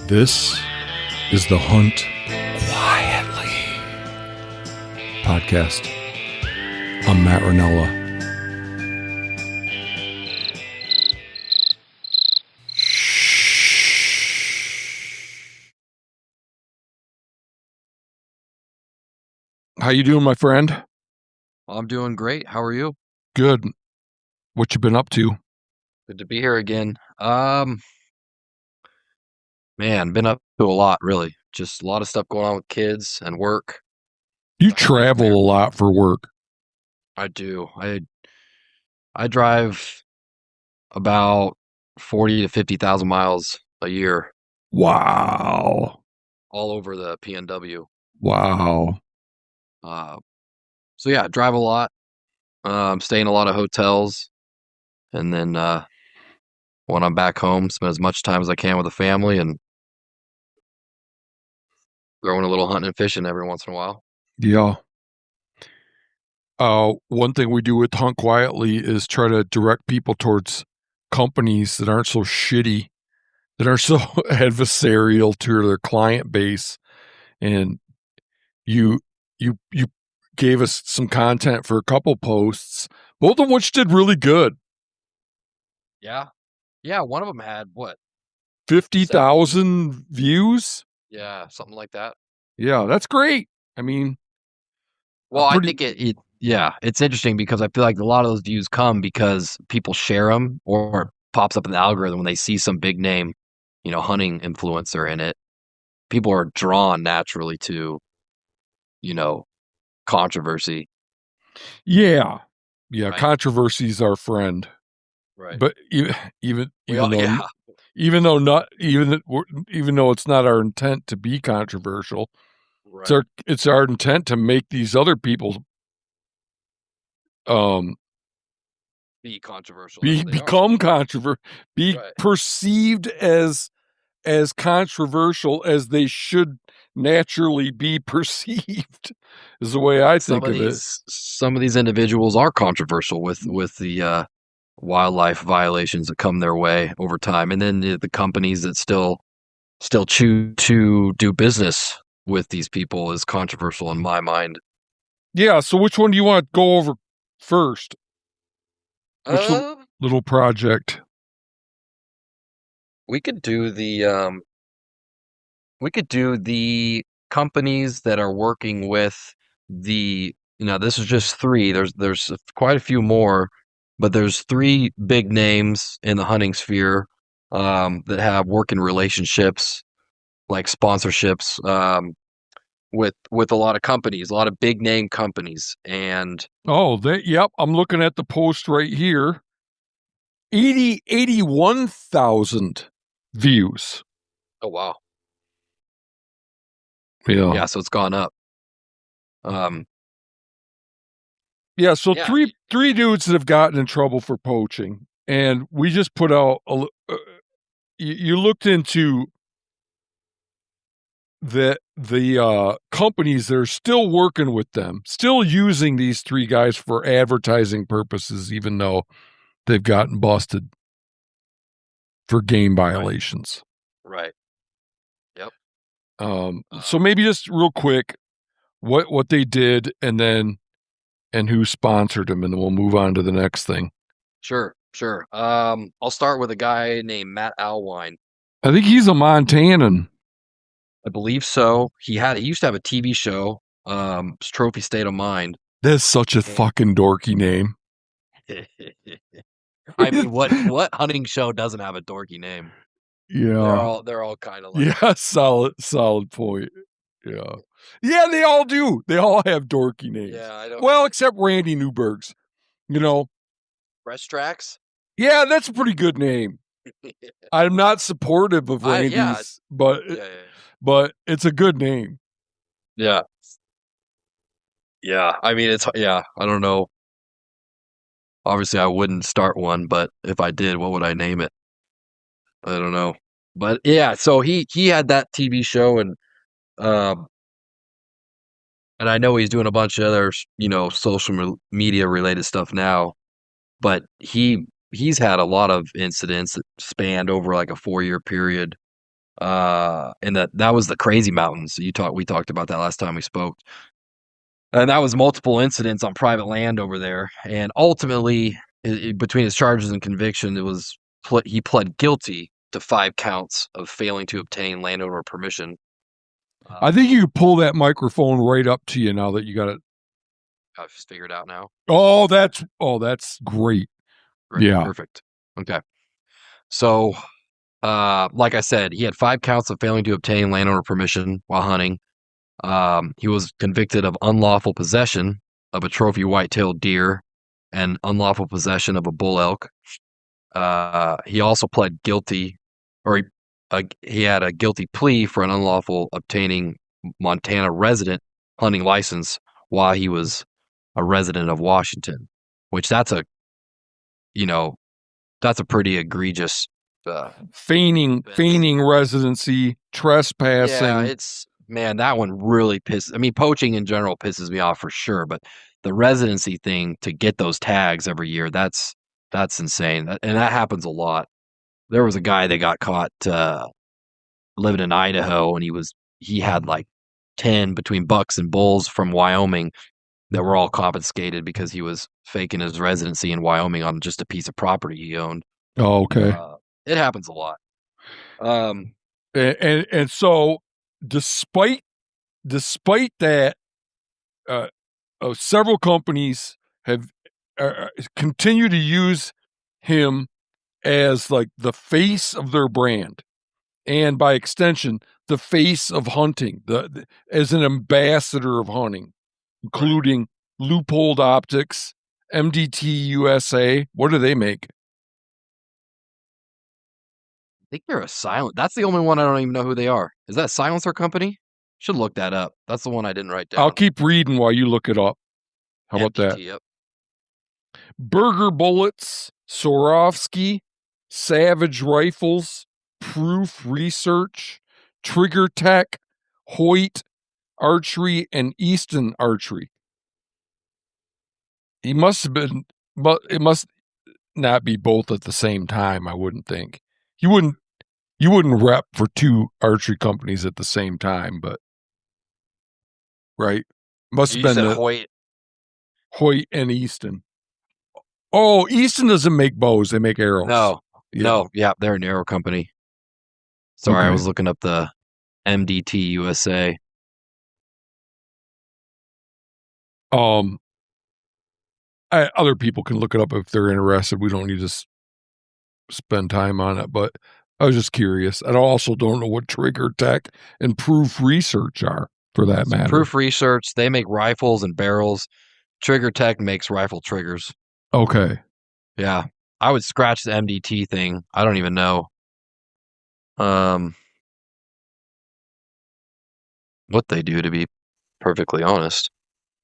This is the Hunt Quietly podcast. I'm Matt Ranella. How you doing, my friend? I'm doing great. How are you? Good. What you been up to? Good to be here again. Man, been up to a lot, really. Just a lot of stuff going on with kids and work. You How about you, travel man? a lot for work. I do. I drive about 40 to 50,000 miles a year, Wow. all over the PNW. Wow. Uh, so yeah, drive a lot. Stay in a lot of hotels, and then when I'm back home, spend as much time as I can with the family and throwing a little hunting and fishing every once in a while. Yeah. One thing we do with Hunt Quietly is try to direct people towards companies that aren't so shitty, that are so adversarial to their client base. And you gave us some content for a couple posts, both of which did really good. Yeah. Yeah, one of them had what? 50,000 views. Yeah, something like that. Yeah, that's great. I mean, Well, I think it's interesting because I feel like a lot of those views come because people share them or it pops up in the algorithm when they see some big name, hunting influencer in it. People are drawn naturally to, controversy. yeah. Right. Controversy's our friend. Right. But even though Yeah. even though it's not our intent to be controversial, Right. it's our intent to make these other people Be controversial. That's what they are. be Right. perceived as controversial as they should naturally be perceived, is the way I think of it. Some of these individuals are controversial with the wildlife violations that come their way over time, and then the companies that still choose to do business with these people is controversial in my mind. Yeah, so which one do you want to go over first? Which little project? We could do the companies that are working with this is just three. There's quite a few more, but there's three big names in the hunting sphere that have working relationships, like sponsorships, with a lot of companies, a lot of big name companies. And Yep, I'm looking at the post right here. 81,000 views. oh wow. Yeah. So it's gone up. Yeah, so Yeah. three dudes that have gotten in trouble for poaching, and we just put out you looked into the companies that are still working with them, still using these three guys for advertising purposes, even though they've gotten busted for game violations. Right. Yep. So maybe just real quick, what they did, and who sponsored them, and then we'll move on to the next thing. Sure. I'll start with a guy named Matt Alwine. I think he's a Montanan. I believe so. He used to have a TV show, Trophy State of Mind. That's such a fucking dorky name. I mean, what hunting show doesn't have a dorky name? Yeah. They're all kind of like Yeah, solid point. Yeah. Yeah, they all do. They all have dorky names. Yeah, I don't. Well, except Randy Newberg's. Breast Tracks? Yeah, that's a pretty good name. I'm not supportive of Randy's, but it's a good name. Yeah. Yeah, I mean, I don't know. Obviously, I wouldn't start one, but if I did, what would I name it? I don't know. But yeah, so he had that TV show, and I know he's doing a bunch of other, social media related stuff now, but he's had a lot of incidents that spanned over like a 4-year period And that was the Crazy Mountains. We talked about that last time we spoke. And that was multiple incidents on private land over there. And ultimately, between his charges and conviction, he pled guilty to 5 counts of failing to obtain landowner permission. I Um, think you could pull that microphone right up to you now that you got it. I've figured out now. That's great. Right, Yeah. perfect. Okay. So, like I said, he had 5 counts of failing to obtain landowner permission while hunting. He was convicted of unlawful possession of a trophy white-tailed deer and unlawful possession of a bull elk. He also pled guilty, or he had a guilty plea for an unlawful obtaining Montana resident hunting license while he was a resident of Washington, which you know, that's a pretty egregious offense. Feigning residency, Yeah, trespassing. man, that one really pisses. I mean, poaching in general pisses me off for sure, but the residency thing to get those tags every year, that's insane. And that happens a lot. There was a guy that got caught living in Idaho, and he had like 10 between bucks and bulls from Wyoming that were all confiscated because he was faking his residency in Wyoming on just a piece of property he owned. Oh, okay. Uh, it happens a lot. Um, And so despite that, uh, several companies have continue to use him as like the face of their brand, and by extension, the face of hunting, as an ambassador of hunting, right. including Loophole Optics, MDT USA. What do they make? I think they're a silent. That's the only one I don't even know who they are. Is that a silencer company? Should look that up. That's the one I didn't write I'll down. keep reading while you look it up. How about that? MDT. Yep. Burger Bullets, Swarovski, Savage Rifles, Proof Research, Trigger Tech, Hoyt Archery, and Easton Archery. He must have been, but it must not be both at the same time. I wouldn't think you wouldn't. You wouldn't rep for two archery companies at the same time, but right, must have You been said the Hoyt. Hoyt and Easton. Oh, Easton doesn't make bows; they make arrows. No, Yeah. no. Yeah, they're an arrow company. Sorry, I Okay. was looking up the MDT USA. Um, other people can look it up if they're interested. We don't need to spend time on it, but I was just curious. I also don't know what Trigger Tech and Proof Research are, for that So matter. Proof Research, they make rifles and barrels. Trigger Tech makes rifle triggers. Okay. Yeah. I would scratch the MDT thing. I don't even know um what they do, to be perfectly honest.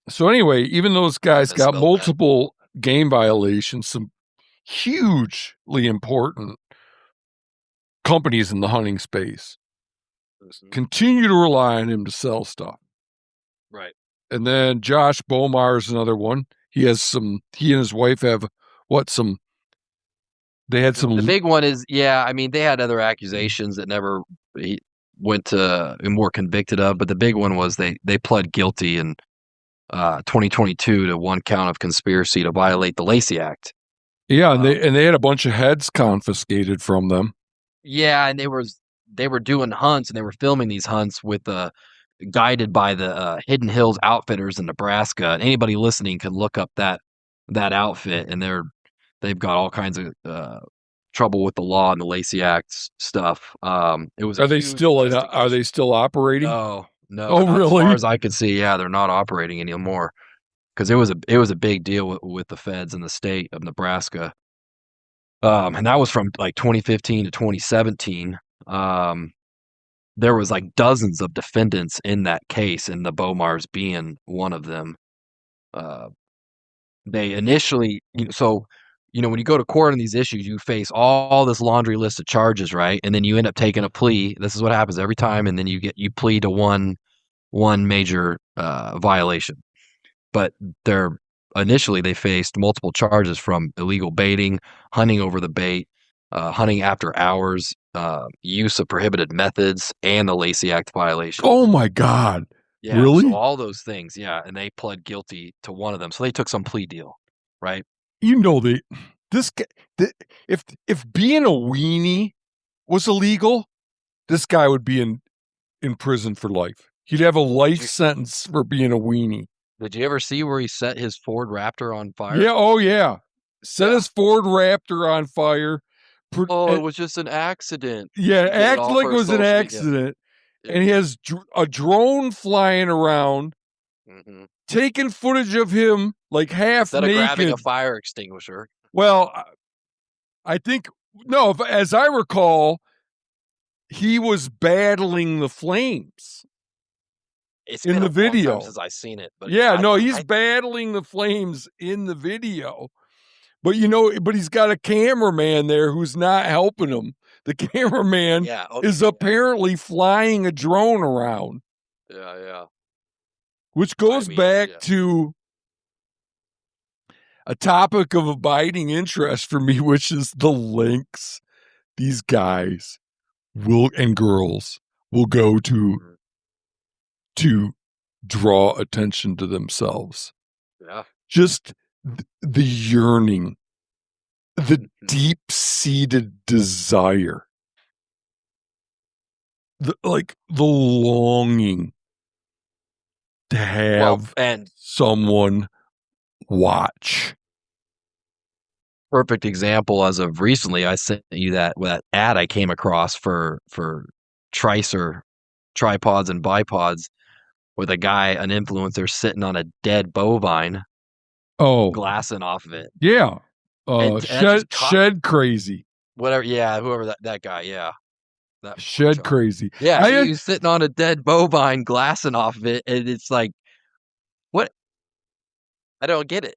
So anyway, even those I guys got misspelled that. multiple game violations, some hugely important companies in the hunting space Mhm. continue to rely on him to sell stuff. Right. And then Josh Bomar is another one. He and his wife have what, they had The some, big one is, yeah, I mean, they had other accusations that never he went to and were convicted of, but the big one was they pled guilty in 2022 to 1 count of conspiracy to violate the Lacey Act. yeah, Um, and they had a bunch of heads confiscated from them. yeah, and they were doing hunts and they were filming these hunts with guided by the Hidden Hills Outfitters in Nebraska. And anybody listening can look up that outfit, and they've got all kinds of trouble with the law and the Lacey Act stuff. It was a huge Are they investigation. still operating? No, no, they're Oh, not. As far really? as I could see, yeah, they're not operating anymore because it was a big deal with the feds in the state of Nebraska. And that was from like 2015 to 2017. Um, there was like dozens of defendants in that case, and the Bomars being one of them. Uh, they initially, when you go to court on these issues, you face all this laundry list of charges, right? And then you end up taking a plea. This is what happens every time, and then you plead to one major violation. But they're initially they faced multiple charges from illegal baiting, hunting over the bait, hunting after hours, use of prohibited methods, and the Lacey Act violation. Oh my God. Yeah, so Really? all those things, yeah, and they pled guilty to one of them. So they took some plea deal, right? You know this guy if being a weenie was illegal, this guy would be in prison for life. He'd have a Did life you sentence for being a weenie. did you ever see where he set his Ford Raptor on Yeah, fire? oh yeah. Set Yeah. his Ford Raptor on fire. Oh, it was just an accident. Yeah, He did it act all like it for was an social media. accident. Yeah. And he has a drone flying around, Hmm. taking footage of him like half Instead of grabbing a naked. fire extinguisher. Well, I think no, as I recall, he was battling the flames It's in been the a long time video. since I've seen it, but Yeah, no, he's I battling the flames in the video. But but he's got a cameraman there who's not helping him. The cameraman yeah, oh is apparently flying a drone around, yeah. which I goes mean, back yeah. to a topic of abiding interest for me, which is the lengths these guys will and girls will go Mhm. to draw attention to themselves. Yeah. Just the yearning, the Mhm. deep seated desire, the longing to Well, have and someone watch. perfect example as of recently, I sent you that ad I came across for Tricer tripods and bipods with a guy, an influencer, sitting on a dead bovine, Oh, glassing off of it, yeah. and that just caught Shed crazy. whatever. Yeah, whoever that guy. Yeah, that poor Shed chunk. crazy. Yeah, I he was sitting on a dead bovine, glassing off of it, and it's like, what? I don't get it.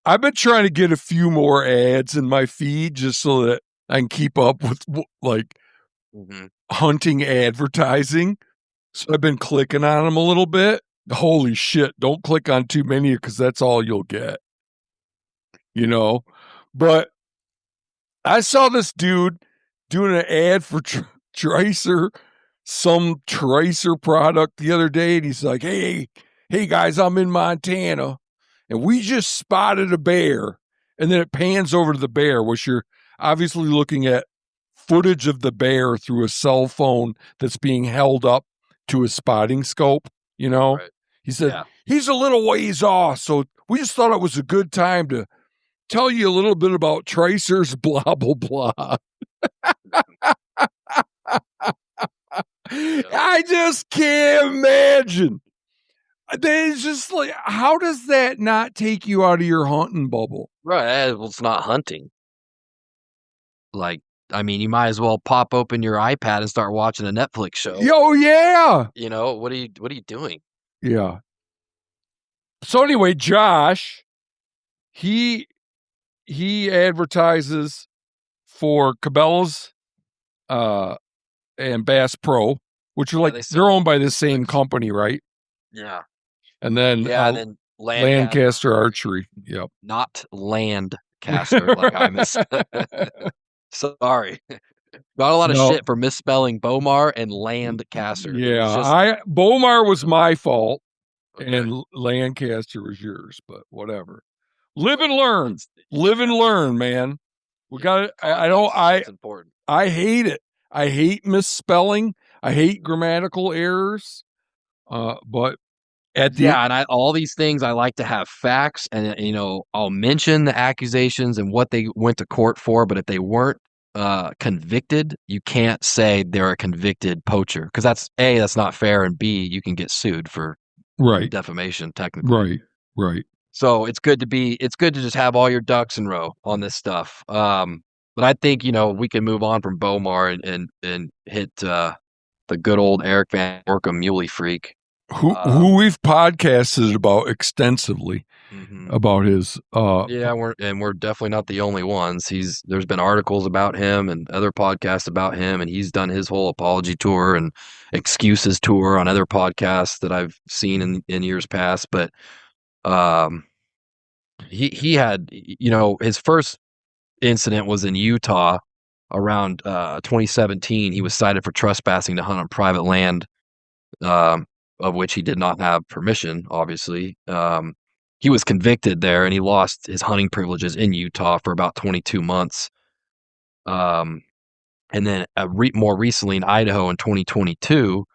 I've been trying to get a few more ads in my feed just so that I can keep up with like Hmm. hunting advertising. So I've been clicking on them a little bit. Holy shit, don't click on too many because that's all you'll get, you know? But I saw this dude doing an ad for Tracer, some Tracer product the other day, and he's like, hey guys, I'm in Montana, and we just spotted a bear. And then it pans over to the bear, which you're obviously looking at footage of the bear through a cell phone that's being held up to a spotting scope, you know? Right. He said, Yeah. he's a little ways off, so we just thought it was a good time to tell you a little bit about tracers, blah, blah, blah. Yeah. I just can't imagine. It's just like, how does that not take you out of your hunting bubble? Right. Well, it's not hunting. Like, I mean, you might as well pop open your iPad and start watching a Netflix show. Oh, yeah. You know, what are you doing? Yeah. So anyway, Josh, he he advertises for Cabela's uh and Bass Pro, which are Yeah, like they they're sell owned by the same sticks. company, right? Yeah. And then Yeah, and then Lancaster Lancaster Archery, Archery. Yep. not Landcaster, like I miss. Sorry. Got a lot of No, shit for misspelling Bomar and Landcaster. It yeah, was just I Bomar was my fault okay. and Lancaster was yours, but whatever. Live But and learn. it's Live and yeah, learn, man. We yeah, got it. I don't context is important. I hate it. I hate misspelling. I hate grammatical errors. But at the Yeah, and all these things I like to have facts and I'll mention the accusations and what they went to court for, but if they weren't convicted, you can't say they're a convicted poacher because that's not fair, and B, you can get sued for right, defamation technically. right, right. So it's good to just have all your ducks in a row on this stuff. But I think we can move on from Bomar and hit the good old Eric Van Orkum Muley Freak. Who we've podcasted about extensively Mhm. about his Yeah, we're definitely not the only ones. There's been articles about him and other podcasts about him, and he's done his whole apology tour and excuses tour on other podcasts that I've seen in years past. But um, he had his first incident was in Utah around 2017, he was cited for trespassing to hunt on private land, um, of which he did not have permission, obviously. He was convicted there and he lost his hunting privileges in Utah for about 22 months. Um, and then more recently in Idaho in 2022,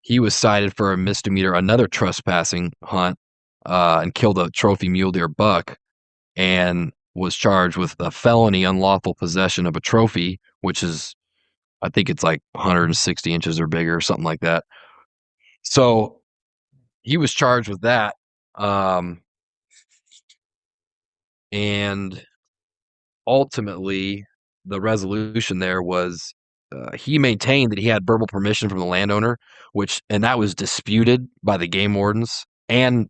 he was cited for a misdemeanor, another trespassing hunt, and killed a trophy mule deer buck, and was charged with a felony unlawful possession of a trophy, which is, I think it's like 160 inches or bigger or something like that. So he was charged with that. Um, and ultimately, the resolution there was he maintained that he had verbal permission from the landowner, and that was disputed by the game wardens. And,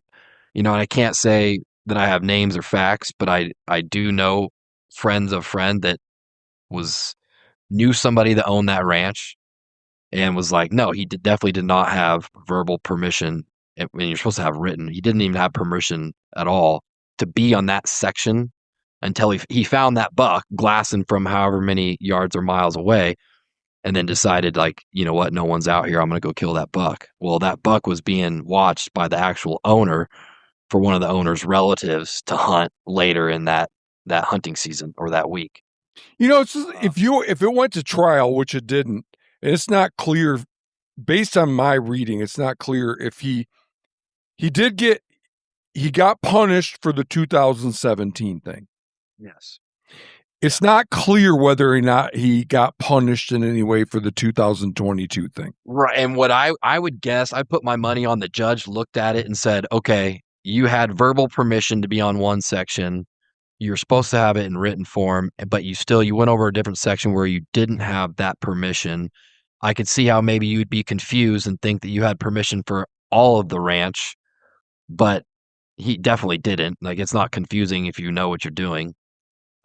and I can't say that I have names or facts, but I do know friends of friend that was knew somebody that owned that ranch and was like, no, definitely did not have verbal permission. And you're supposed to have written. He didn't even have permission at all to be on that section until he found that buck glassing from however many yards or miles away, and then decided, like, you know what, no one's out here. I'm going to go kill that buck. Well, that buck was being watched by the actual owner for one of the owner's relatives to hunt later in that hunting season or that week. It's just, if it went to trial, which it didn't, and it's not clear based on my reading, it's not clear if he got punished for the 2017 thing. Yes. It's not clear whether or not he got punished in any way for the 2022 thing. Right. And what I would guess, I put my money on the judge looked at it and said, okay, you had verbal permission to be on one section. You're supposed to have it in written form, but you went over a different section where you didn't have that permission. I could see how maybe you'd be confused and think that you had permission for all of the ranch, but he definitely didn't. Like, it's not confusing if you know what you're doing.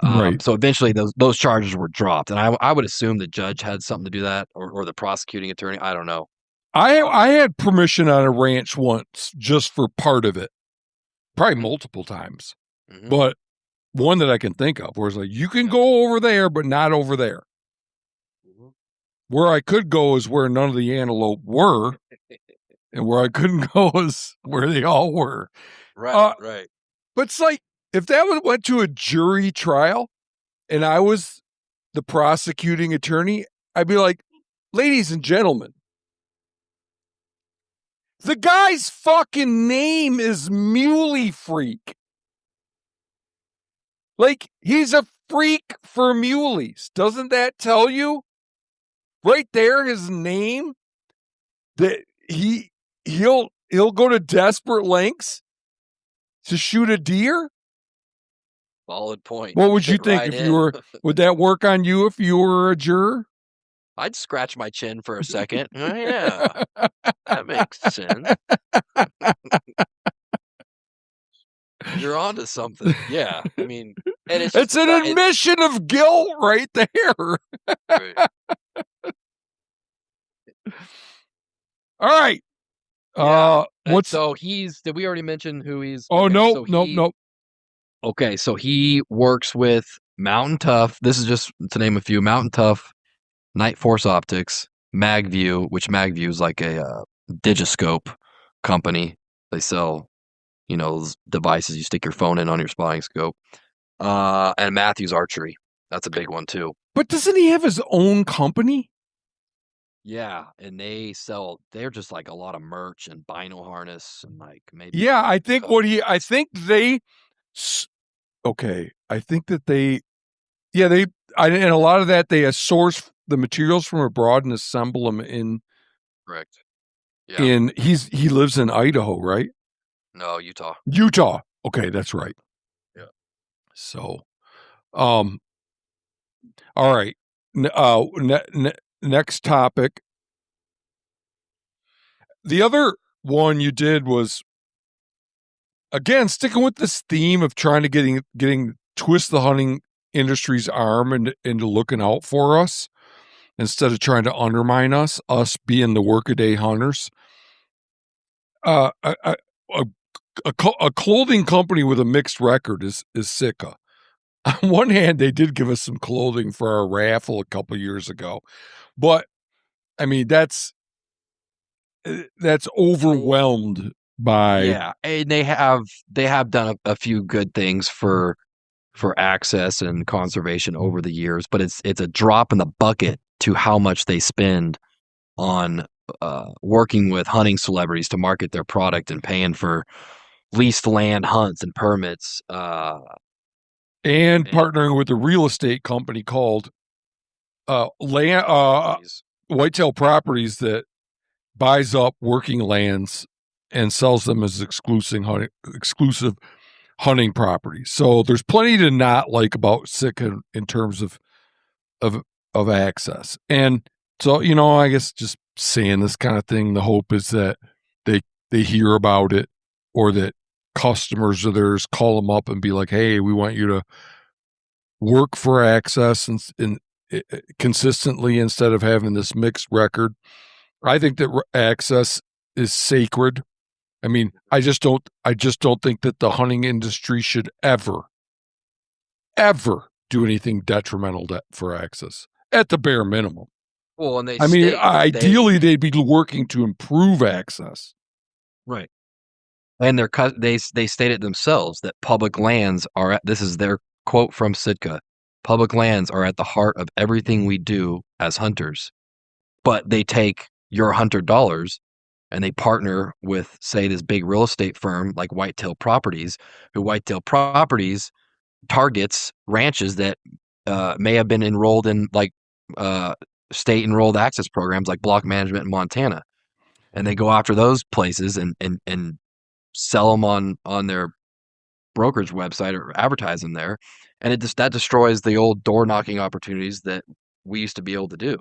Right. So eventually those charges were dropped, and I would assume the judge had something to do that, or the prosecuting attorney. I don't know. I had permission on a ranch once just for part of it, probably multiple times, but one that I can think of where it's like, you can go over there, but not over there. Where I could go is where none of the antelope were, and where I couldn't go is where they all were. Right, right. But it's like, if that went to a jury trial and I was the prosecuting attorney, I'd be like, ladies and gentlemen, the guy's fucking name is Muley Freak. Like, he's a freak for muleys. Doesn't that tell you? Right there, his name, that he'll go to desperate lengths to shoot a deer? Solid point. What would you think if you were, would that work on you if you were a juror? I'd scratch my chin for a second. Oh, yeah, that makes sense. You're onto something. Yeah, I mean, and it's an admission of guilt right there. Right. All right. Yeah. So did we already mention who he's? Oh, okay, no, so nope. Okay, so he works with Mountain Tough. This is just to name a few: Mountain Tough, Night Force Optics, MagView, which MagView is like a digiscope company. They sell, those devices you stick your phone in on your spotting scope. And Matthews Archery. That's a big one too. But doesn't he have his own company? Yeah, and they're just like a lot of merch and bino harness and like maybe. Yeah, I think and a lot of that they source the materials from abroad and assemble them in. Correct. Yeah. He lives in Idaho, right? No, Utah. Utah. Okay, that's right. Yeah. So, all right. Next topic. The other one you did was, again, sticking with this theme of trying to getting twist the hunting industry's arm into looking out for us instead of trying to undermine us being the workaday hunters. A clothing company with a mixed record is Sitka. On one hand, they did give us some clothing for our raffle a couple years ago, but I mean that's overwhelmed by. Yeah, and they have done a few good things for access and conservation over the years, but it's a drop in the bucket to how much they spend on working with hunting celebrities to market their product and paying for leased land hunts and permits. And And partnering with a real estate company called land properties. Whitetail Properties that buys up working lands and sells them as exclusive hunting properties. So there's plenty to not like about Sitka in terms of of access. And so, I guess just saying this kind of thing, the hope is that they they hear about it, or that customers of theirs call them up and be like, "Hey, we want you to work for access and consistently instead of having this mixed record." I think that access is sacred. I mean, I just don't think that the hunting industry should ever do anything detrimental for access at the bare minimum. Well, and they I mean, state they ideally they'd be working to improve access. right. And they state it themselves that public lands are at, this is their quote from Sitka. Public lands are at the heart of everything we do as hunters. But they take your hunter dollars and they partner with, say, this big real estate firm like Whitetail Properties, who Whitetail Properties targets ranches that may have been enrolled in like uh, state enrolled access programs like block management in Montana, and they go after those places and sell them on their brokerage website or advertise them there, and that destroys the old door knocking opportunities that we used to be able to do.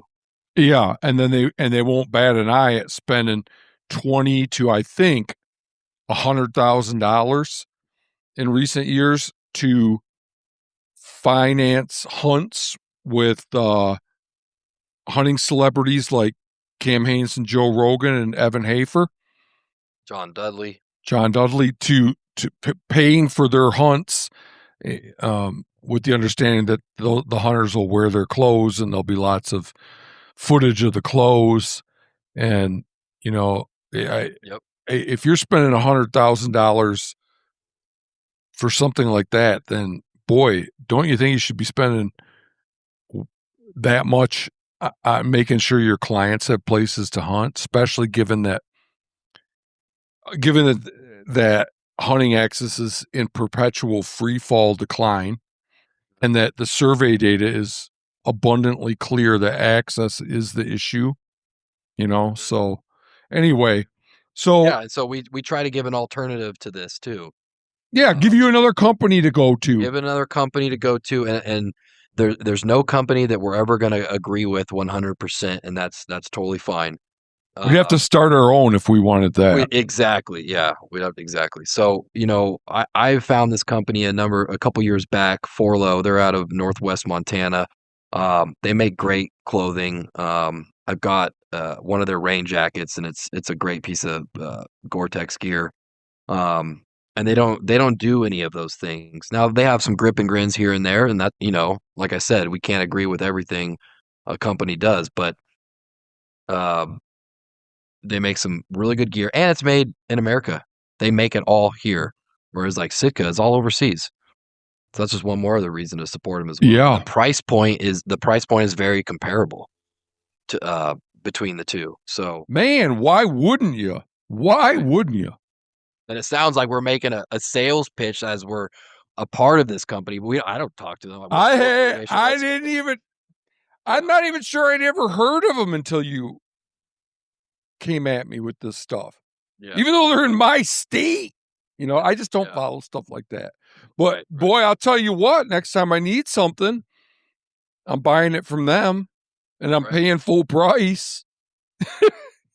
Yeah, and then they won't bat an eye at spending 20 to, I think, $100,000 in recent years to finance hunts with hunting celebrities like Cam Haines and Joe Rogan and Evan Hafer, John Dudley. John Dudley, to paying for their hunts, with the understanding that the hunters will wear their clothes and there'll be lots of footage of the clothes. And Yep. if you're spending $100,000 for something like that, then boy, don't you think you should be spending that much making sure your clients have places to hunt, especially given that hunting access is in perpetual free fall decline, and that the survey data is abundantly clear that access is the issue. So anyway, so Yeah, and so we try to give an alternative to this too. yeah, give you another company to go to. Give another company to go to, and there's no company that we're ever going to agree with 100%, and that's totally fine. We'd have to Um, start our own if we wanted that. exactly, yeah, we have exactly. So I found this company a couple years back, Forlow. They're out of Northwest Montana. They make great clothing. I've got one of their rain jackets, and it's a great piece of Gore-Tex gear. Um, and they don't do any of those things. Now they have some grip and grins here and there, and that like I said, we can't agree with everything a company does, but um, they make some really good gear, and it's made in America. They make it all here, whereas like Sitka is all overseas. So that's just one more other reason to support them as well. And Yeah, the price point is very comparable to between the two. So man, why wouldn't you? Why right. wouldn't you? And it sounds like we're making a sales pitch as we're a part of this company, but I don't talk to them. What information I whatsoever. didn't even. Yeah, I'm not even sure I'd ever heard of them until you came at me with this stuff. yeah, Even though they're in my state, I just don't yeah. follow stuff like that. But Right, right, boy, I'll tell you what, next time I need something, I'm buying it from them and I'm right, paying full price.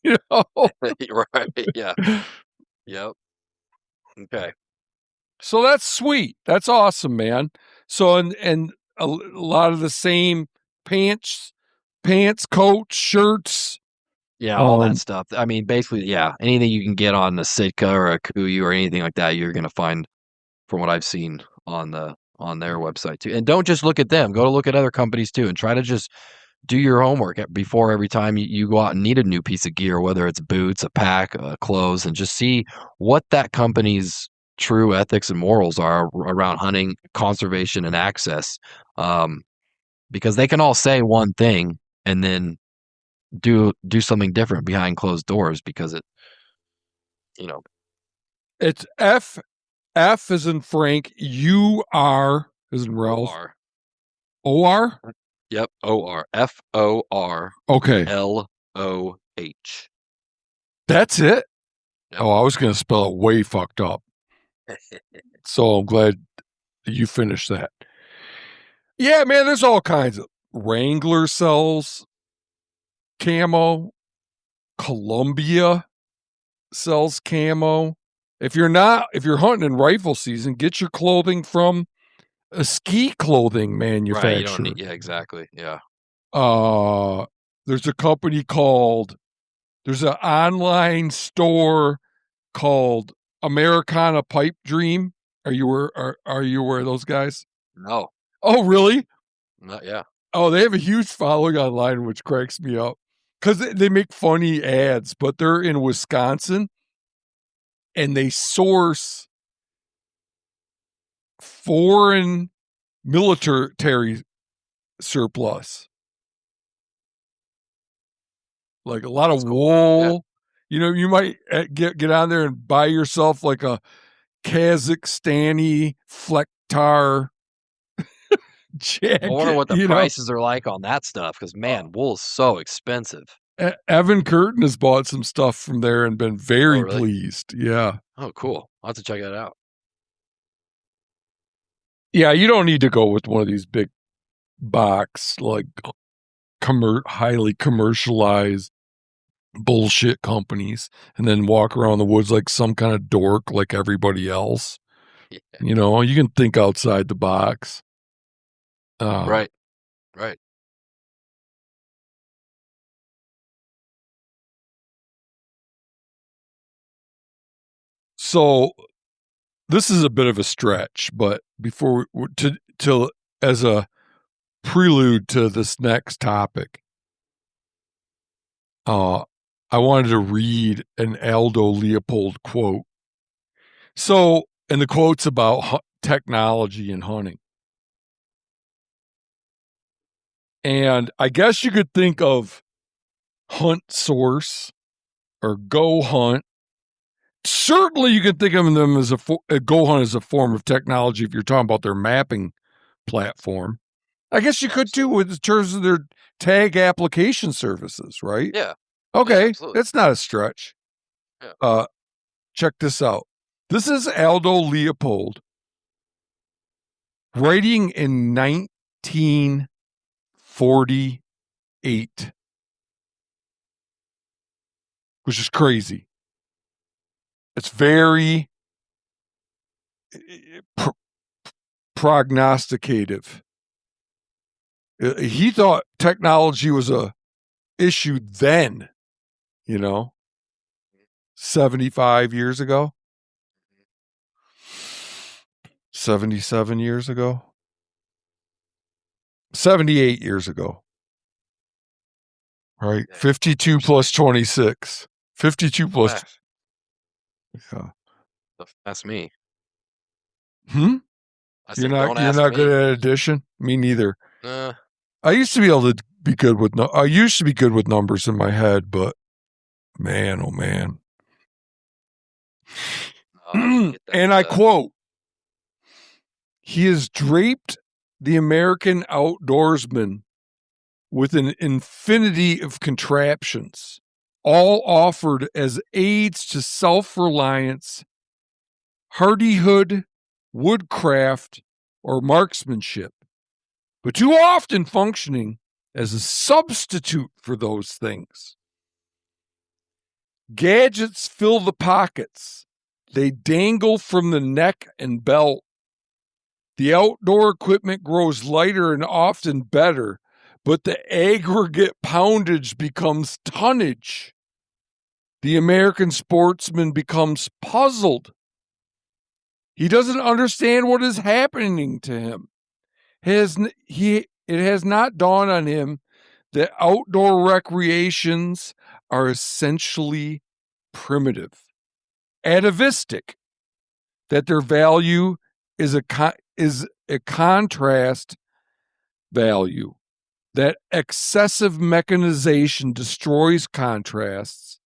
you know. right. Yeah, yep. Okay. So that's sweet. That's awesome, man. So and a lot of the same pants, coats, shirts. Yeah, all that Um, stuff. I mean, basically, yeah, anything you can get on the Sitka or a Kuiu or anything like that, you're gonna find from what I've seen on their website too. And don't just look at them. Go to look at other companies too, and try to just do your homework before every time you go out and need a new piece of gear, whether it's boots, a pack, clothes, and just see what that company's true ethics and morals are around hunting, conservation, and access. Because they can all say one thing and then do something different behind closed doors because it, you know, It's F as in Frank, UR as in Ralph, OR. OR. Yep, OR. FORLOH. Okay, that's it. Yep. Oh, I was going to spell it way fucked up. So I'm glad you finished that. Yeah, man, there's all kinds of Wrangler sells camo, Columbia sells camo. If you're hunting in rifle season, get your clothing from a ski clothing Right, you don't manufacturer. need, yeah, exactly. Yeah. There's a company called, there's an online store called Americana Pipe Dream. Are you aware of those guys? No. Oh, really? Not, yeah. Oh, they have a huge following online, which cracks me up because they make funny ads, but they're in Wisconsin and they source foreign military surplus, like a lot of wool. Yeah. You know, you might get on there and buy yourself like a Kazakhstani Flektar jacket. I wonder what the prices are like on that stuff because, man, wool is so expensive. Evan Curtin has bought some stuff from there and been very pleased. Yeah. Oh, cool. I'll have to check that out. Yeah, you don't need to go with one of these big box, like highly commercialized bullshit companies and then walk around the woods like some kind of dork like everybody else. Yeah. You know, you can think outside the box. Right. So this is a bit of a stretch, but before as a prelude to this next topic, I wanted to read an Aldo Leopold quote. So, and the quote's about technology and hunting. And I guess you could think of Hunt Source or Go Hunt. Certainly, you could think of them as a Go Hunt as a form of technology if you're talking about their mapping platform. I guess you could too, in terms of their tag application services, right? Yeah. Okay, that's not a stretch. Yeah. Check this out. This is Aldo Leopold writing in 1948, which is crazy. It's very prognosticative. He thought technology was a issue then, 75 years ago, 77 years ago, 78 years ago, right? 52 plus 26, 52 plus. Yeah. That's me. You're not good at addition? Me neither. I used to be able to be good with numbers in my head, but man, oh man. And I quote, "He has draped the American outdoorsman with an infinity of contraptions, all offered as aids to self-reliance, hardihood, woodcraft, or marksmanship, but too often functioning as a substitute for those things. Gadgets fill the pockets. They dangle from the neck and belt. The outdoor equipment grows lighter and often better, but the aggregate poundage becomes tonnage. The American sportsman becomes puzzled. He doesn't understand what is happening to him. It has not dawned on him that outdoor recreations are essentially primitive, atavistic, that their value is a contrast value, that excessive mechanization destroys contrasts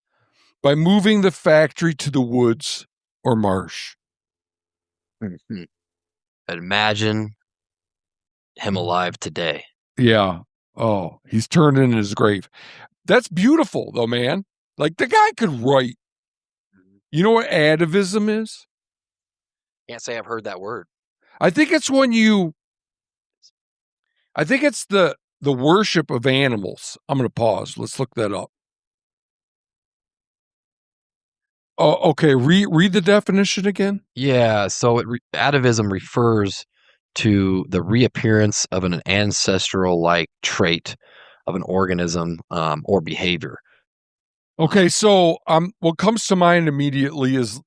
by moving the factory to the woods or marsh. Mhm. Imagine him alive today. Yeah. Oh, he's turned in his grave. That's beautiful, though, man. Like, the guy could write. You know what atavism is? Can't say I've heard that word. I think it's I think it's the worship of animals. I'm going to pause. Let's look that up. Oh, okay. Read the definition again. Yeah, so atavism refers to the reappearance of an ancestral-like trait of an organism or behavior. Okay, so what comes to mind immediately is,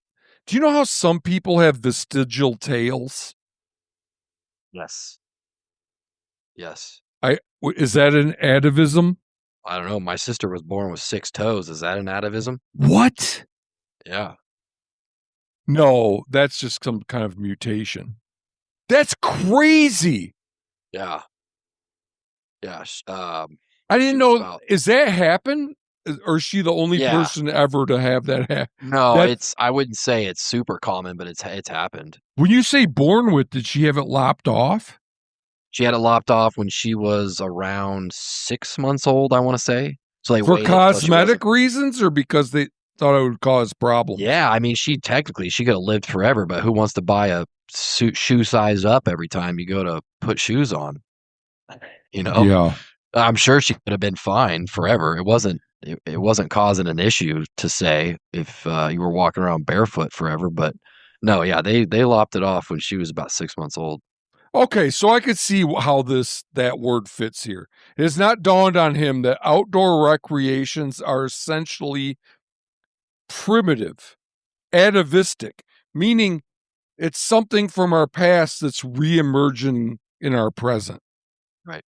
do you know how some people have vestigial tails? Yes. Yes. Is that an atavism? I don't know. My sister was born with 6 toes. Is that an atavism? What? Yeah. No, that's just some kind of mutation. That's crazy. Yeah. Yeah. I She didn't was know. about Is that happen? Or is she the only Yeah. person ever to have that No, that I wouldn't say it's super common, but it's happened. when you say born with, did she have it lopped off? She had it lopped off when she was around 6 months old, I wanna say. So they For waited till she wasn't. cosmetic reasons or because they thought it would cause problems? Yeah, I mean, she technically she could have lived forever, but who wants to buy a shoe size up every time you go to put shoes on, you know? Yeah. I'm sure she could have been fine forever. It wasn't causing an issue to say if, you were walking around barefoot forever, but no, yeah, they lopped it off when she was about 6 months old. Okay, so I could see how that word fits here. It has not dawned on him that outdoor recreations are essentially primitive, atavistic, meaning it's something from our past that's reemerging in our present. Right.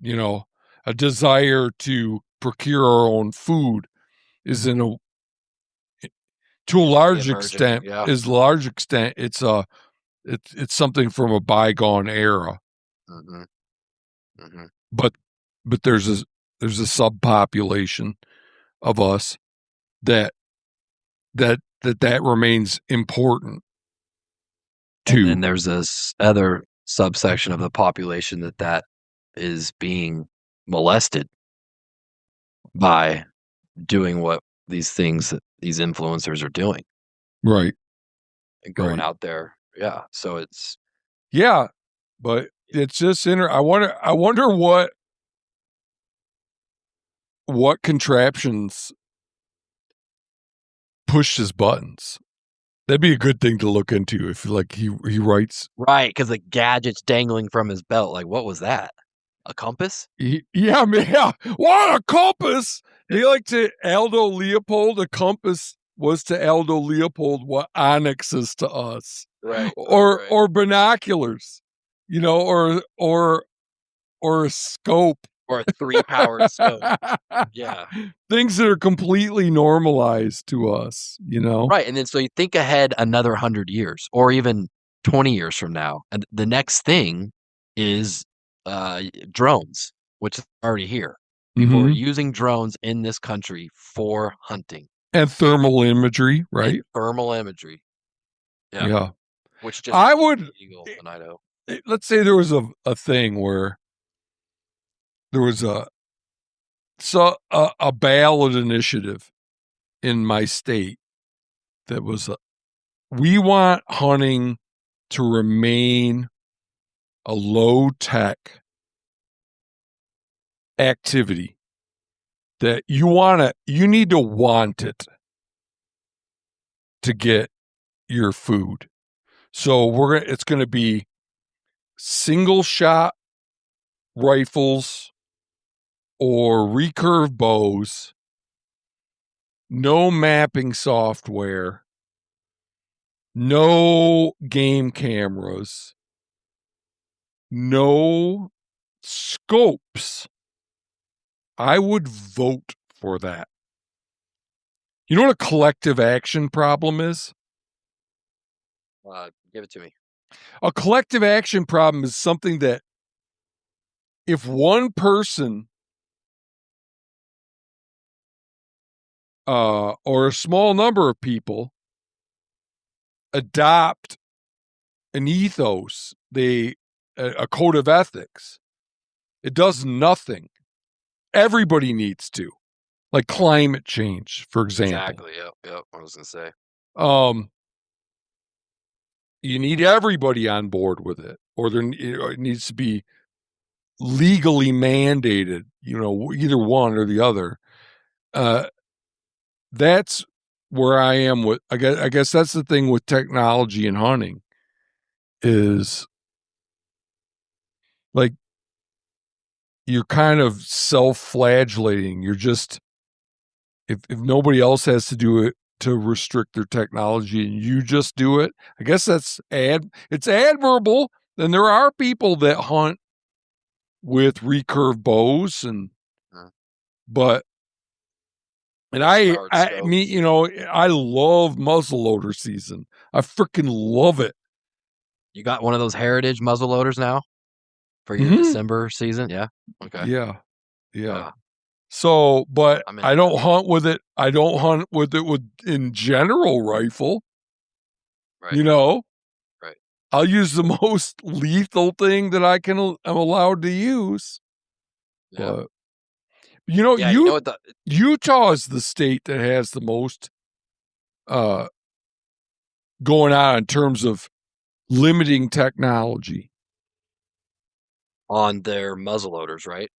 You know, a desire to procure our own food is to a large Reemerging, extent, yeah. it's something from a bygone era. Mhm, mhm. But there's a subpopulation of us that that remains important And then to. there's this other subsection of the population that is being molested by doing what these things that these influencers are doing Right, and going right. out there. Yeah, so it's Yeah, but it's just I wonder what contraptions pushed his buttons. That'd be a good thing to look into if like he writes. right because the gadget's dangling from his belt. Like, what was that? A compass? Yeah, man, yeah. What a compass! They like to Aldo Leopold. A compass was to Aldo Leopold what onyx is to us, Right, right, right. or binoculars, or a scope. Or a 3-powered scope. Yeah. Things that are completely normalized to us, you know? Right, and then so you think ahead another 100 years or even 20 years from now, and the next thing is, drones, which is already here. People are Hmm. using drones in this country for hunting And thermal imagery, and right? thermal imagery. Yeah, Yeah. which just I became would, illegal in Idaho. let's say there was a thing where there was a ballot initiative in my state that was we want hunting to remain a low tech activity that you need to want it to get your food. So it's going to be single shot rifles or recurve bows, no mapping software, no game cameras, no scopes, I would vote for that. You know what a collective action problem is? Give it to me. A collective action problem is something that if one person or a small number of people adopt an ethos, a code of ethics, it does nothing. Everybody needs to, like climate change, for example. Exactly. Yep. Yep. I was gonna say. Um, you need everybody on board with it, or it needs to be legally mandated. Either one or the other. Uh, that's where I am with. I guess that's the thing with technology and hunting is like you're kind of self-flagellating. You're just if nobody else has to do it to restrict their technology and you just do it, I guess it's admirable. And there are people that hunt with recurve bows Uh, but and Powered scopes. I love muzzleloader season. I freaking love it. You got one of those heritage muzzle loaders now for your Hmm. December season? Yeah. Okay. Yeah. Yeah. Yeah. So, but I'm I into that. don't hunt with it. I don't hunt with it with in general rifle. Right. You know, Right. I'll use the most lethal thing that I'm allowed to use. Yeah. But Yeah. You know what the Utah is the state that has the most uh going on in terms of limiting technology. on their muzzle loaders, right?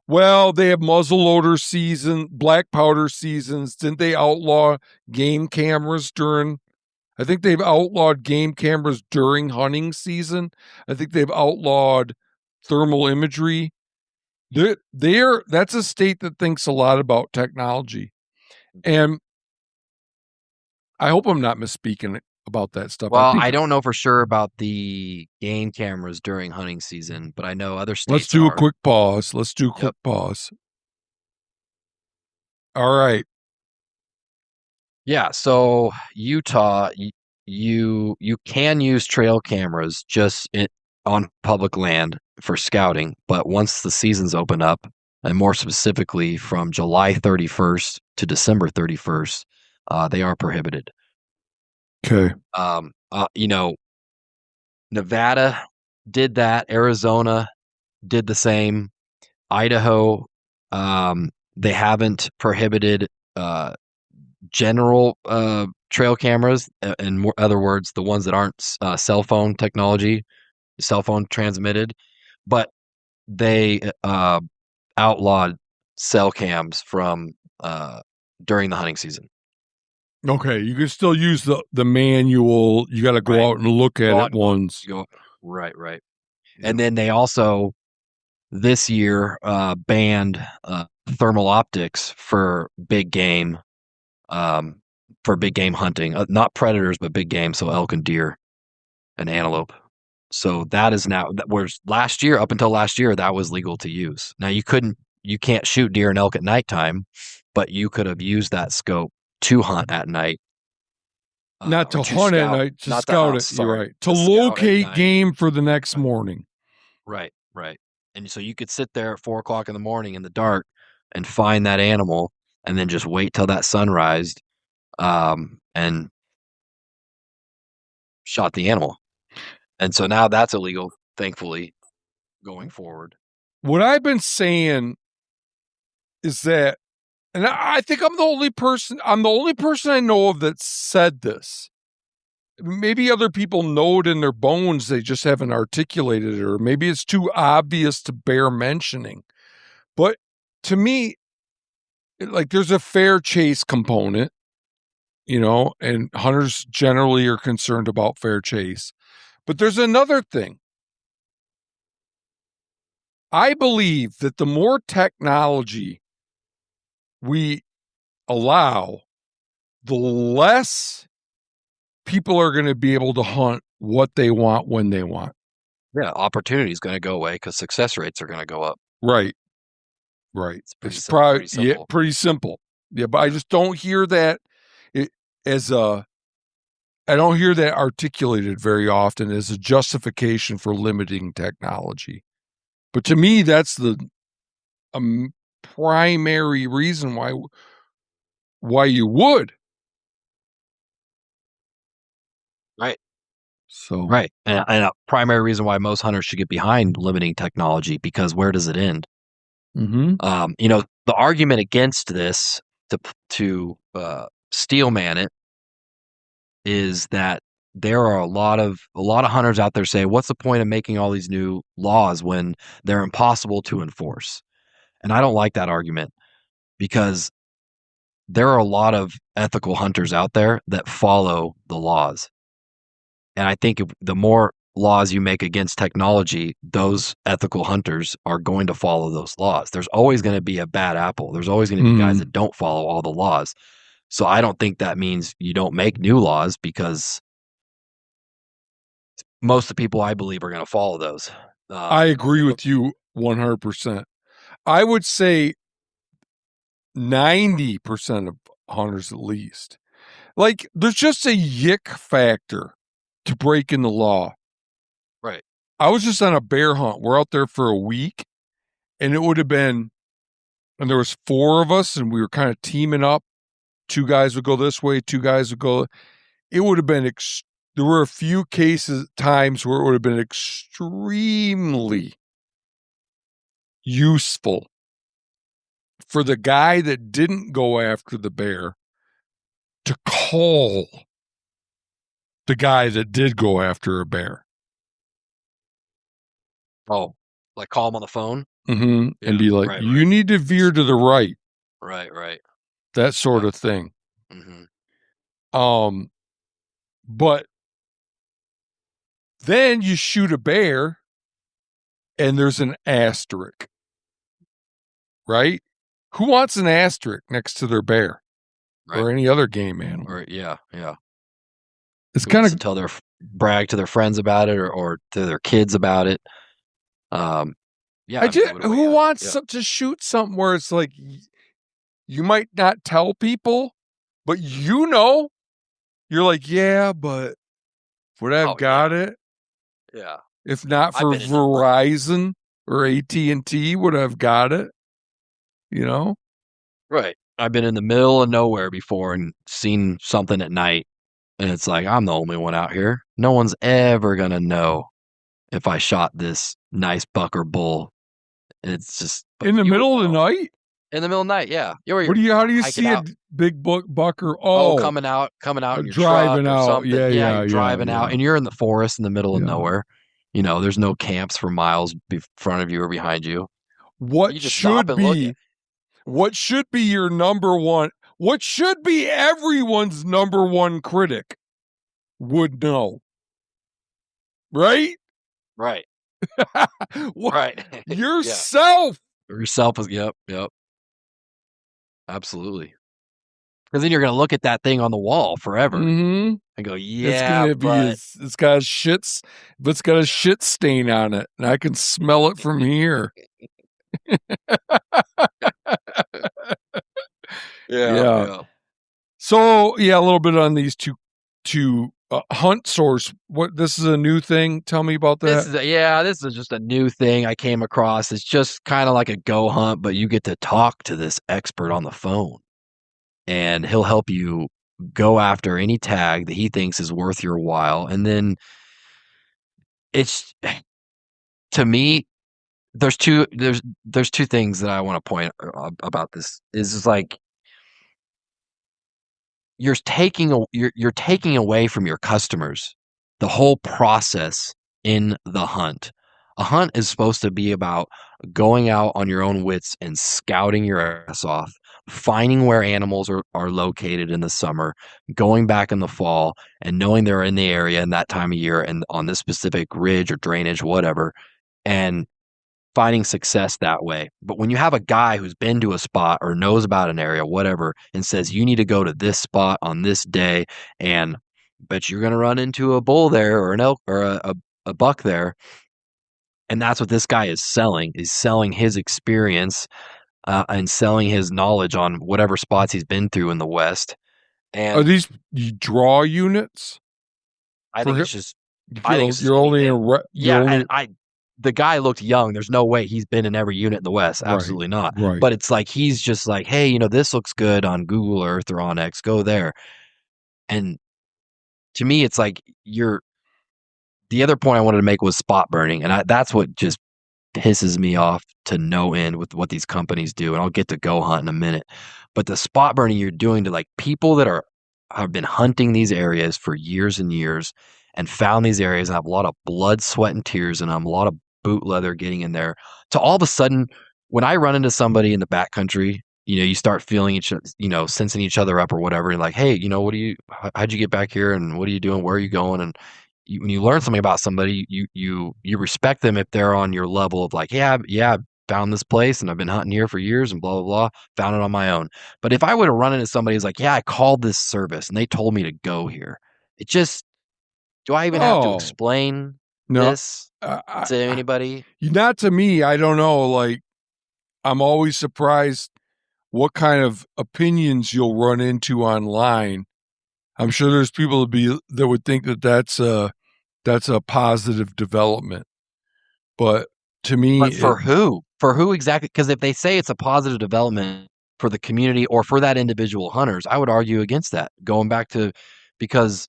Well, they have muzzleloader season, black powder seasons. Didn't they outlaw game cameras during? I think they've outlawed game cameras during hunting season. I think they've outlawed thermal imagery. That's a state that thinks a lot about technology. And I hope I'm not misspeaking about that stuff. I Well, think I don't know for sure about the game cameras during hunting season, but I know other let's states do a are. quick pause. Let's do a quick Yep. pause. All right. Yeah, so Utah, you can use trail cameras on public land for scouting, but once the seasons open up, and more specifically from July 31st to December 31st, they are prohibited. Okay. You know, Nevada did that, Arizona did the same, Idaho, they haven't prohibited uh, general trail cameras, in other words, the ones that aren't cell phone technology, cell phone transmitted, but they outlawed cell cams from during the hunting season. Okay. You can still use the manual. You got to go Right. out and look at Go it out and look. once. Go. Right. Right. Yeah. And then they also this year banned thermal optics um, for big game hunting, not predators, but big game, so elk and deer and antelope. So that is now, whereas last year, up until last year, that was legal to use. Now you can't shoot deer and elk at nighttime, but you could have used that scope to hunt at night, Not or to to hunt at scout, night, to not to scout hunt, it. You're sorry, right. To to scout at locate night. game for the next Right, morning. right, right. And so you could sit there at 4 o'clock in the morning in the dark and find that animal, and then just wait till that sunrise, and shot the animal. And so now that's illegal, thankfully, going forward. What I've been saying is that, and I think I'm the only person I know of that said this. Maybe other people know it in their bones, they just haven't articulated it, or maybe it's too obvious to bear mentioning. But to me, like there's a fair chase component, and hunters generally are concerned about fair chase. But there's another thing. I believe that the more technology we allow, the less people are going to be able to hunt what they want when they want. Yeah, opportunity is going to go away because success rates are going to go up. Right. Right. It's It's pretty probably simple. pretty simple. Yeah, but I Yeah. just don't hear that it, as a I don't hear that articulated very often as a justification for limiting technology. But to me, that's the primary reason why you would. Right. So, Right. And a primary reason why most hunters should get behind limiting technology, because where does it end? mhm. The argument against this to steelman it is that there are a lot of hunters out there saying, "What's the point of making all these new laws when they're impossible to enforce?" And I don't like that argument because there are a lot of ethical hunters out there that follow the laws. And I think if the more laws you make against technology, those ethical hunters are going to follow those laws. There's always going to be a bad apple. There's always going to be guys Mhm. that don't follow all the laws. So I don't think that means you don't make new laws because most of the people I believe are going to follow those. I Um, agree but with you 100%. I would say 90% of hunters at least. Like, there's just a yick factor to breaking the law. right, I was just on a bear hunt. We're out there for a week, and it would have been, and there was 4 of us, and we were kind of teaming up. 2 guys would go this way, 2 guys would go. It would have been. There were a few times where it would have been extremely useful for the guy that didn't go after the bear to call the guy that did go after a bear. oh, like call them on the phone. And Yeah, be like, right, you right, need to veer to the right, right, right. that sort Yep. of thing. Hmm. Um, but then you shoot a bear and there's an asterisk, right? Who wants an asterisk next to their bear Right. or any other game animal? Or yeah, yeah. It's Who kind wants to of, tell brag to their friends about it or to their kids about it? Um, yeah, I mean, it would weigh who out. wants Yeah. to shoot something where it's like, you might not tell people, but you're like, yeah, but would I have Oh yeah, got it yeah. if not I've for been in the Verizon or AT&T? Would I have got it? You know, right. I've been in the middle of nowhere before and seen something at night, and it's like I'm the only one out here. No one's ever gonna know if I shot this nice buck or bull. It's just, but in the you would middle of the know night. in the middle of the night. Yeah, What do you? How do you hiking see a out. big bucker? Oh, Oh, coming out in your truck driving or out. something. Yeah, Yeah, yeah, you're yeah, driving out yeah, and you're in the forest in the middle of yeah. nowhere. There's no camps for miles in front of you or behind you. What You just stop should and look at. be? What should be your number one? What should be everyone's number one critic would know, right? Right, What right. Yeah. yourself? Yourself is, yep, yep, absolutely. Because then you're gonna look at that thing on the wall forever Mm-hmm. and go, It's yeah, gonna be but it's got shits, but it's got a shit stain on it, and I can smell it from here. yeah, Yeah. yeah. So yeah, a little bit on these two hunt source. What this is a new thing? Tell me about that. This is just a new thing I came across. It's just kind of like a go hunt, but you get to talk to this expert on the phone, and he'll help you go after any tag that he thinks is worth your while. And then it's to me, there's two things that I want to point about this. Is just like you're taking away from your customers the whole process in the hunt. A hunt is supposed to be about going out on your own wits and scouting your ass off, finding where animals are located in the summer, going back in the fall, and knowing they're in the area in that time of year and on this specific ridge or drainage, whatever, and finding success that way. But when you have a guy who's been to a spot or knows about an area, whatever, and says you need to go to this spot on this day and Bet you're gonna run into a bull there or an elk or a buck there. And that's what this guy is selling. Is selling his experience and selling his knowledge on whatever spots he's been through in the West. Are And these you draw units I for think him? it's just I think it's just You're only anything. you're Yeah, and only the guy looked young. There's no way he's been in every unit in the West. right, Absolutely not. right. But it's like he's just like, hey, this looks good on Google Earth or on X. Go there. And to me, it's like you're. The other point I wanted to make was spot burning, and that's what just pisses me off to no end with what these companies do, and I'll get to go hunt in a minute. But the spot burning you're doing to like people that have been hunting these areas for years and years and found these areas and have a lot of blood, sweat, and tears and a lot of boot leather getting in there. To all of a sudden, when I run into somebody in the backcountry, you start feeling sensing each other up or whatever. And like, hey, what do you? How'd you get back here? And what are you doing? Where are you going? And when you learn something about somebody, you respect them if they're on your level of like, yeah, I found this place and I've been hunting here for years and blah blah blah, found it on my own. But if I would have run into somebody who's like, yeah, I called this service and they told me to go here, it just do I even have to Oh, explain no. this I to anybody? not to me, I don't know, like, I'm always surprised what kind of opinions you'll run into online. I'm sure there's people that would think that that's a positive development, but to me, But for who? For who exactly? Because if they say it's a positive development for the community or for that individual hunters, I would argue against that. Going back to because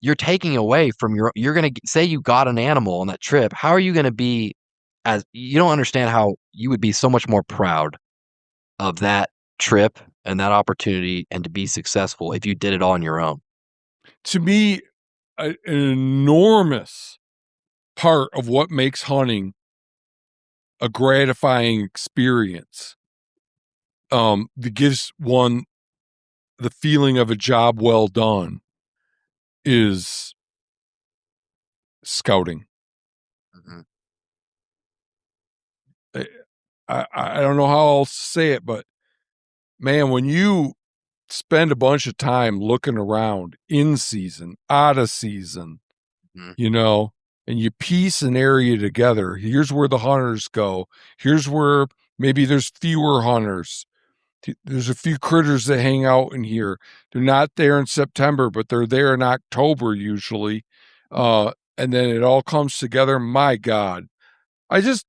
you're taking away from you're going to say you got an animal on that trip. How are you going to be as you don't understand how you would be so much more proud of that trip and that opportunity and to be successful if you did it all on your own. to me, an enormous part of what makes hunting a gratifying experience, that gives one the feeling of a job well done, is scouting. Mhm. I I don't know how else to say it, but man, when you spend a bunch of time looking around in season, out of season, Mhm. you know, and you piece an area together. Here's where the hunters go. Here's where maybe there's fewer hunters. There's a few critters that hang out in here. They're not there in September, but they're there in October usually. And then it all comes together. My God, I just,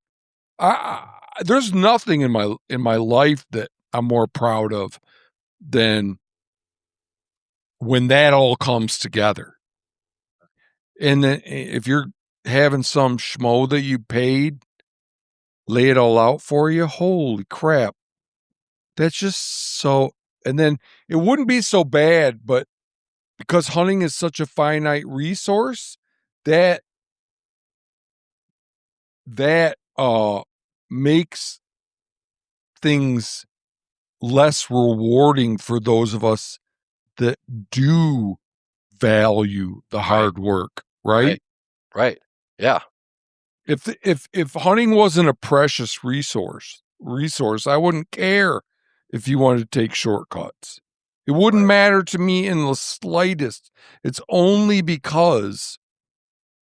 there's nothing in my life that I'm more proud of than when that all comes together. And then if you're having some schmo that you paid lay it all out for you, holy crap. That's just so, and then it wouldn't be so bad, but because hunting is such a finite resource, that that makes things less rewarding for those of us that do value the Right. hard work, right? Right. Right. Yeah. If hunting wasn't a precious resource, I wouldn't care if you wanted to take shortcuts. It wouldn't Right. matter to me in the slightest. It's only because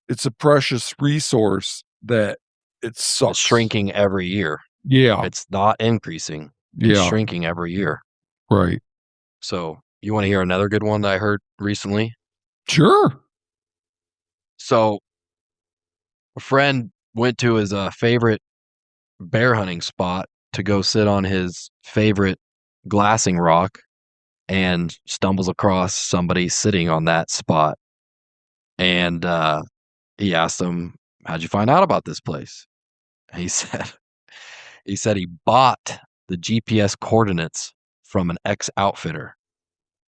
it's a precious resource that it It's sucks. shrinking every year. Yeah, It's not increasing. It's yeah, shrinking every year. right. So, you want to hear another good one that I heard recently? Sure. So, a friend went to his favorite bear hunting spot to go sit on his favorite glassing rock and stumbles across somebody sitting on that spot. And he asked him, how'd you find out about this place? He said, he bought the GPS coordinates from an ex outfitter.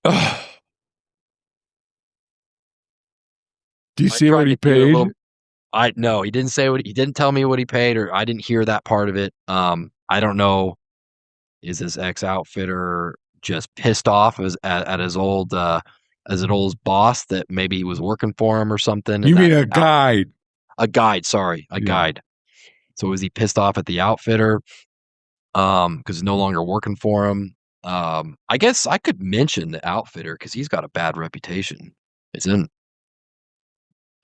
Ugh. Do you I see what tried he to do a little. paid? I no, he didn't say what he didn't tell me what he paid, or I didn't hear that part of it. I don't know. Is his ex outfitter just pissed off at his old boss that maybe he was working for him or something, You and mean that a guide? a guide, sorry, a Yeah. guide. So was he pissed off at the outfitter? Because no longer working for him. I guess I could mention the outfitter because he's got a bad reputation. It's in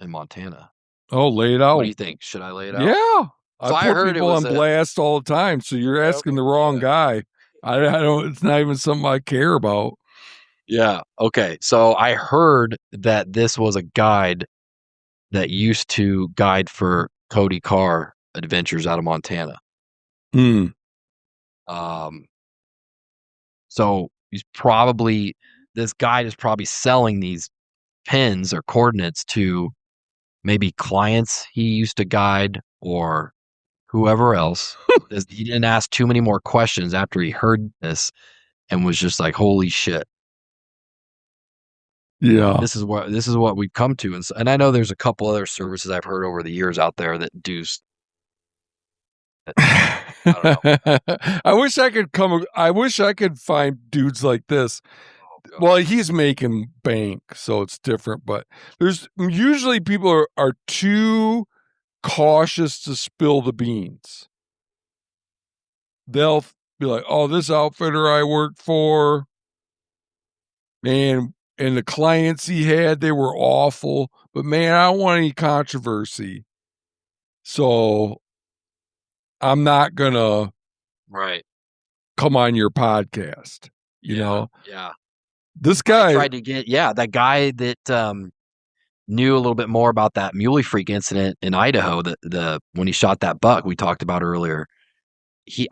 Montana. Oh, lay it What do out. you think? Should I lay it out? Yeah. I So I put heard it people was on a blast all the time, so you're asking okay. the wrong Yeah. guy. I don't, it's not even something I care about. Yeah. Okay. So I heard that this was a guide that used to guide for Cody Carr adventures out of Montana. Hmm. Um, so he's probably this guide is probably selling these pins or coordinates to maybe clients he used to guide or whoever else. He didn't ask too many more questions after he heard this and was just like, "Holy shit, Yeah. this is what we've come to." And I know there's a couple other services I've heard over the years out there that do. I don't know. I wish I could find dudes like this. Oh Well, God. he's making bank, so it's different, but there's usually people are too cautious to spill the beans. They'll be like, "Oh, this outfitter I worked for, man, and the clients he had, they were awful, but man, I don't want any controversy. So I'm not gonna Right. come on your podcast." You Yeah. know, Yeah. this I guy, tried to get that guy that knew a little bit more about that Muley Freak incident in Idaho, the when he shot that buck we talked about earlier.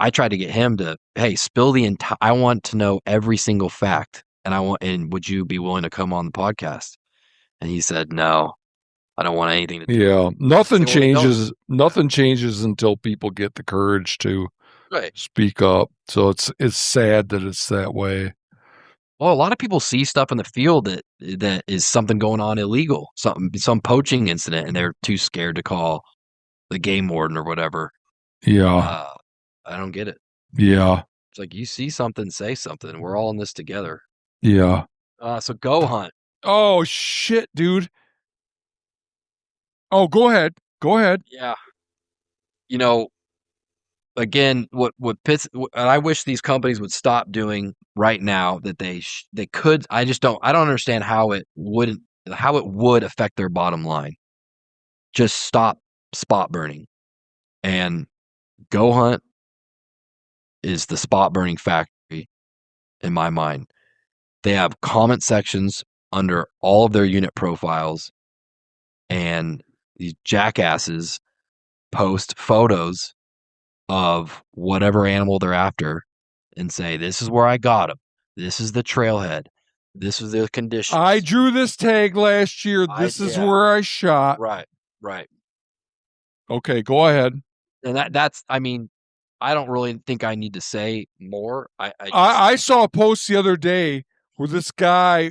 I tried to get him to, hey, spill the entire. I want to know every single fact, and would you be willing to come on the podcast? And he said, no, I don't want anything to do with it. yeah, I said, well, then don't. nothing changes until people get the courage to Right. speak up. So it's sad that it's that way. Well, a lot of people see stuff in the field that is something going on illegal, some poaching incident, and they're too scared to call the game warden or whatever. Yeah. Uh, I don't get it. Yeah. It's like you see something, say something. We're all in this together. Yeah. So go hunt. Oh shit, dude. Oh, go ahead. Go ahead. Yeah. You know, again, what pits, and I wish these companies would stop doing right now that they could. I don't understand how it would affect their bottom line. Just stop spot burning and go hunt is the spot burning factory in my mind. They have comment sections under all of their unit profiles, and these jackasses post photos of whatever animal they're after and say, this is where I got him. This is the trailhead. This is the I conditions. drew this tag last year. This is Yeah, where I shot. right, right. Okay, go ahead. And that's, I mean, I don't really think I need to say more. I saw a post the other day where this guy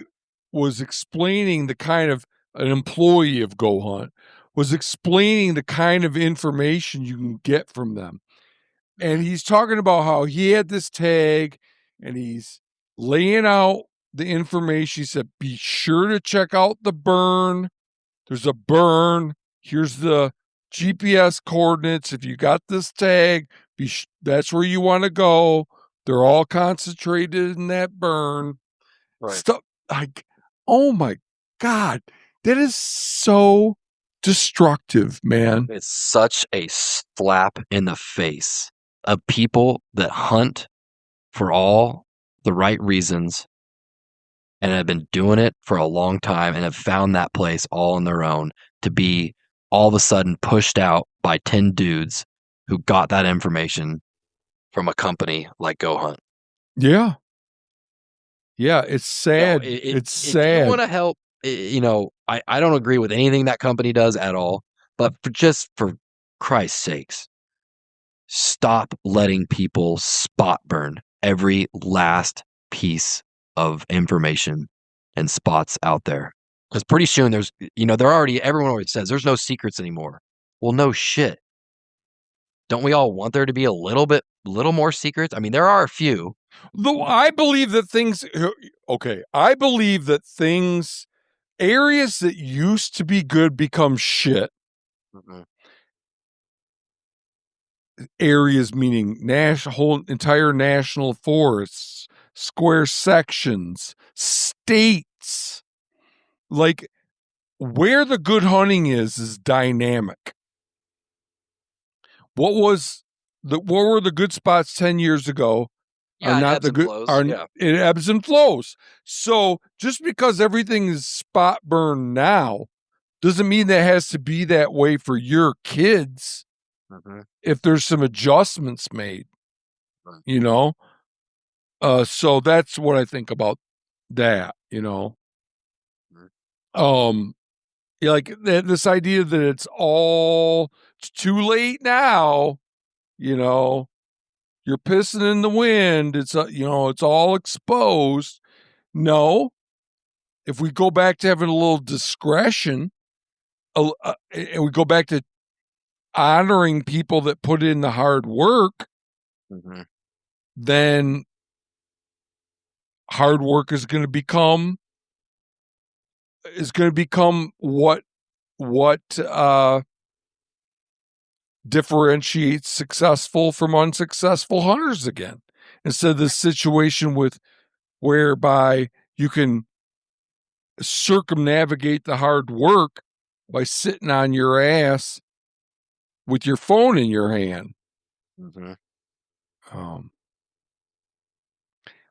was explaining the kind of an employee of Go Hunt was explaining the kind of information you can get from them. And he's talking about how he had this tag and he's laying out the information. He said, be sure to check out the burn. There's a burn. Here's the GPS coordinates. If you got this tag, that's where you want to go. They're all concentrated in that burn. right. Stuff like, oh my God, that is so destructive, man. It's such a slap in the face of people that hunt for all the right reasons and have been doing it for a long time and have found that place all on their own to be all of a sudden pushed out by 10 dudes who got that information from a company like Go Hunt. Yeah. Yeah, it's sad. It's If you want sad. to help, I don't agree with anything that company does at all, but for Christ's sakes, stop letting people spot burn every last piece of information and spots out there. Because pretty soon everyone already says there's no secrets anymore. Well, no shit. Don't we all want there to be a little more secrets? I mean, there are a few. Though I believe that areas that used to be good become shit. Mm-hmm. Areas meaning whole entire national forests, square sections, states. Like where the good hunting is dynamic. What were the good spots 10 years ago are Yeah, it not ebbs the and good flows. are Yeah. it ebbs and flows. So just because everything is spot burn now doesn't mean that has to be that way for your kids Mm-hmm. if there's some adjustments made, Right. you know? So that's what I think about that, you know. Mhm. Um yeah, like this idea that it's too late now, you know, you're pissing in the wind. It's it's all exposed. No, if we go back to having a little discretion, and we go back to honoring people that put in the hard work, Mm-hmm. then hard work is going to become what differentiates successful from unsuccessful hunters again. Instead of this situation with whereby you can circumnavigate the hard work by sitting on your ass with your phone in your hand. Mm-hmm. Um,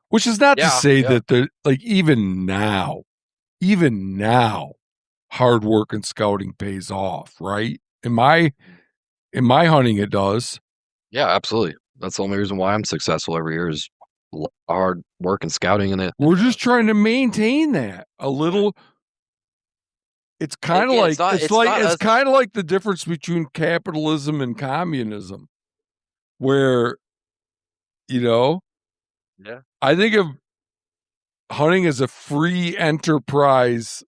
which is not to Yeah, say yeah. that even now, hard work and scouting pays off, right? In my hunting, it does. Yeah, absolutely. That's the only reason why I'm successful every year is hard work and scouting in it. We're just trying to maintain that a Right. little. It's And kind of again, like it's kind of like the difference between capitalism and communism, where you know yeah. I think of hunting as a free enterprise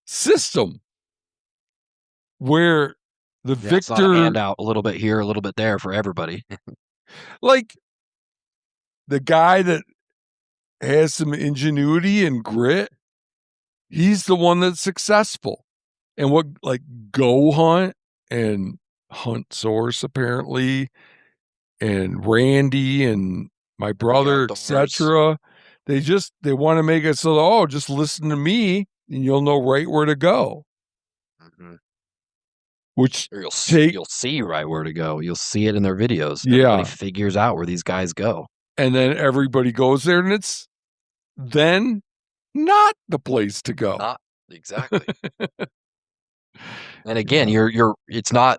system where the Yeah, it's not a victor, handout, a little bit here, a little bit there for everybody. like the guy that has some ingenuity and grit, he's the one that's successful. And what, like, Go Hunt and Hunt Source apparently, and Randy and my Big brother, outdoors. etc. They want to make it so, oh, just listen to me and you'll know right where to go. Hmm. Which Or take you'll see right where to go. You'll see it in their videos. Everybody Yeah. figures out where these guys go. And then everybody goes there and it's then not the place to go. Not exactly. And You again, know, you're it's not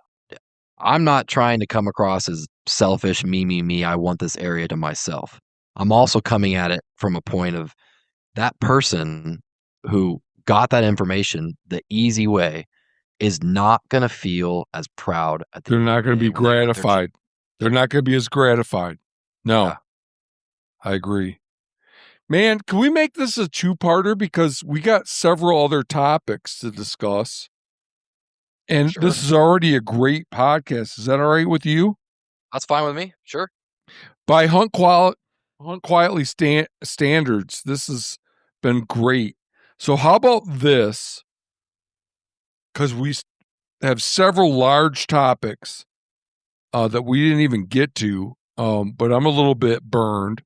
I'm not trying to come across as selfish, me. I want this area to myself. I'm also coming at it from a point of that person who got that information the easy way is not going to feel as proud at the they're end of not the going to day be when they got their gratified. They're not going to be as gratified. yeah, No, I agree. Man, can we make this a two-parter? Because we got several other topics to discuss. And sure. this is already a great podcast. Is that all right with you? That's fine with me. Sure. By Hunt Quietly standards, this has been great. So how about this? Because we have several large topics that we didn't even get to, but I'm a little bit burned.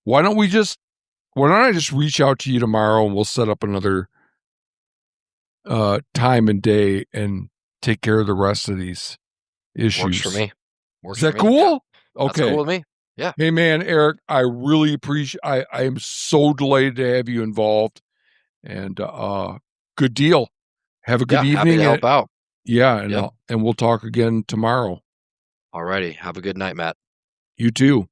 Why don't we just Why don't I just reach out to you tomorrow and we'll set up another time and day and take care of the rest of these Works for issues. me. Is Works for that me. Yeah. cool? That's cool Okay. with me. Yeah. Hey man, Erik, I really appreciate I am so delighted to have you involved, and good deal. Have a good Yeah. Happy to evening, and help out. yeah, Yeah. and we'll talk again tomorrow. Alrighty. Have a good night, Matt. You too.